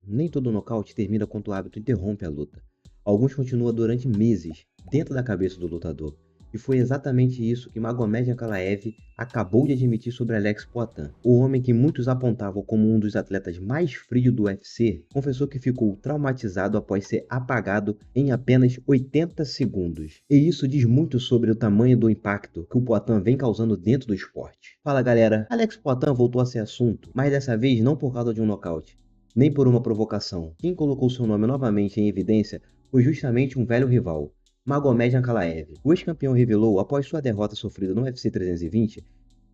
Nem todo nocaute termina quando o árbitro interrompe a luta. Alguns continuam durante meses, dentro da cabeça do lutador. E foi exatamente isso que Magomed Ankalaev acabou de admitir sobre Alex Poatan. O homem que muitos apontavam como um dos atletas mais frios do UFC, confessou que ficou traumatizado após ser apagado em apenas 80 segundos. E isso diz muito sobre o tamanho do impacto que o Poatan vem causando dentro do esporte. Fala galera, Alex Poatan voltou a ser assunto, mas dessa vez não por causa de um nocaute, nem por uma provocação. Quem colocou seu nome novamente em evidência foi justamente um velho rival, Magomed Ankalaev. O ex-campeão revelou, após sua derrota sofrida no UFC 320,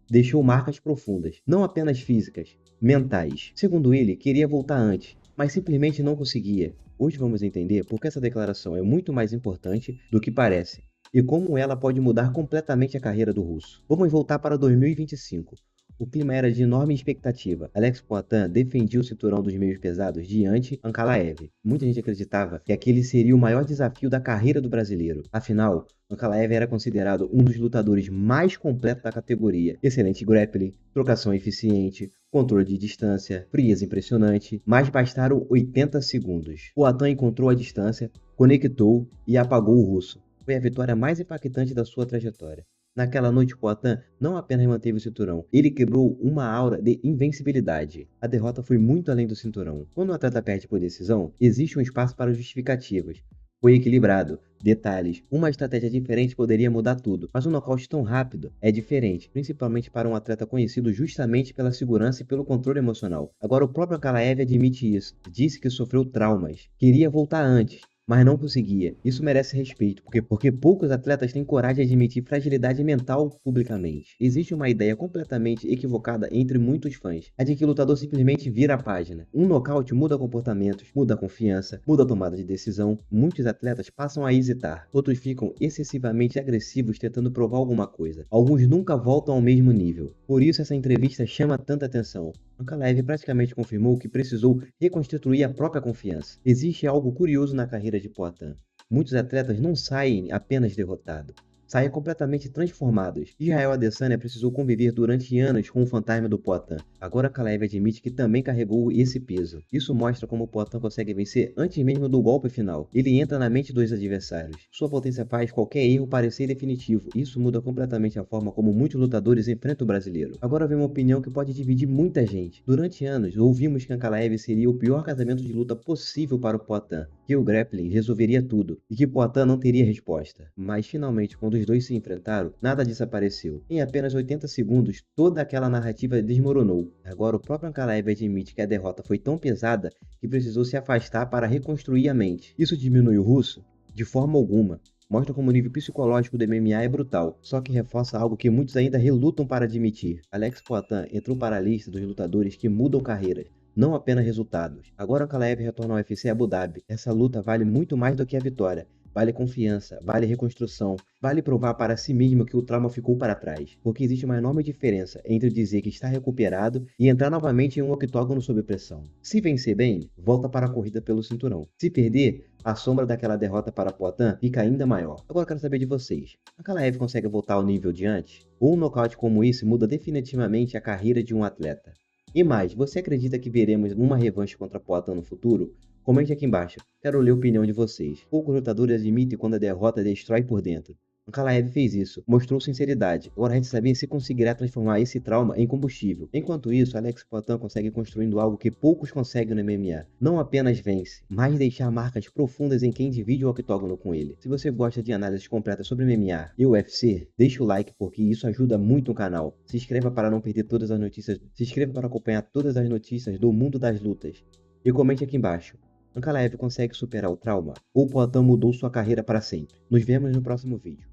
deixou marcas profundas, não apenas físicas, mentais. Segundo ele, queria voltar antes, mas simplesmente não conseguia. Hoje vamos entender por que essa declaração é muito mais importante do que parece, e como ela pode mudar completamente a carreira do russo. Vamos voltar para 2025. O clima era de enorme expectativa. Alex Poatan defendia o cinturão dos meios pesados diante Ankalaev. Muita gente acreditava que aquele seria o maior desafio da carreira do brasileiro. Afinal, Ankalaev era considerado um dos lutadores mais completos da categoria. Excelente grappling, trocação eficiente, controle de distância, frieza impressionante, mas bastaram 80 segundos. Poatan encontrou a distância, conectou e apagou o russo. Foi a vitória mais impactante da sua trajetória. Naquela noite, Poatan não apenas manteve o cinturão, ele quebrou uma aura de invencibilidade. A derrota foi muito além do cinturão. Quando o atleta perde por decisão, existe um espaço para justificativas. Foi equilibrado. Detalhes, uma estratégia diferente poderia mudar tudo, mas um nocaute tão rápido é diferente, principalmente para um atleta conhecido justamente pela segurança e pelo controle emocional. Agora o próprio Ankalaev admite isso, disse que sofreu traumas, queria voltar antes, mas não conseguia. Isso merece respeito, porque poucos atletas têm coragem de admitir fragilidade mental publicamente. Existe uma ideia completamente equivocada entre muitos fãs, a de que o lutador simplesmente vira a página. Um nocaute muda comportamentos, muda a confiança, muda a tomada de decisão. Muitos atletas passam a hesitar, outros ficam excessivamente agressivos tentando provar alguma coisa. Alguns nunca voltam ao mesmo nível. Por isso essa entrevista chama tanta atenção. Ankalaev praticamente confirmou que precisou reconstituir a própria confiança. Existe algo curioso na carreira de Poatan. Muitos atletas não saem apenas derrotados, saem completamente transformados. Israel Adesanya precisou conviver durante anos com o fantasma do Poatan. Agora Ankalaev admite que também carregou esse peso. Isso mostra como o Poatan consegue vencer antes mesmo do golpe final. Ele entra na mente dos adversários. Sua potência faz qualquer erro parecer definitivo. Isso muda completamente a forma como muitos lutadores enfrentam o brasileiro. Agora vem uma opinião que pode dividir muita gente. Durante anos, ouvimos que Ankalaev seria o pior casamento de luta possível para o Poatan, que o grappling resolveria tudo e que Poatan não teria resposta. Mas finalmente, quando os dois se enfrentaram, nada disso apareceu. Em apenas 80 segundos, toda aquela narrativa desmoronou. Agora o próprio Ankalaev admite que a derrota foi tão pesada que precisou se afastar para reconstruir a mente. Isso diminui o russo? De forma alguma. Mostra como o nível psicológico do MMA é brutal, só que reforça algo que muitos ainda relutam para admitir. Alex Poatan entrou para a lista dos lutadores que mudam carreiras, não apenas resultados. Agora Ankalaev retorna ao UFC Abu Dhabi. Essa luta vale muito mais do que a vitória. Vale confiança, vale reconstrução, vale provar para si mesmo que o trauma ficou para trás. Porque existe uma enorme diferença entre dizer que está recuperado e entrar novamente em um octógono sob pressão. Se vencer bem, volta para a corrida pelo cinturão. Se perder, a sombra daquela derrota para Poatan fica ainda maior. Agora eu quero saber de vocês. Ankalaev consegue voltar ao nível de antes? Ou um nocaute como esse muda definitivamente a carreira de um atleta? E mais, você acredita que veremos uma revanche contra Poatan no futuro? Comente aqui embaixo, quero ler a opinião de vocês. Poucos lutadores admitem quando a derrota destrói por dentro. Ankalaev fez isso, mostrou sinceridade. Agora a gente saber se conseguirá transformar esse trauma em combustível. Enquanto isso, Alex Poatan consegue construindo algo que poucos conseguem no MMA. Não apenas vence, mas deixar marcas profundas em quem divide o octógono com ele. Se você gosta de análises completas sobre MMA e UFC, deixa o like porque isso ajuda muito o canal. Se inscreva para não perder todas as notícias. Se inscreva para acompanhar todas as notícias do mundo das lutas. E comente aqui embaixo. Ankalaev consegue superar o trauma? Ou Poatan mudou sua carreira para sempre? Nos vemos no próximo vídeo.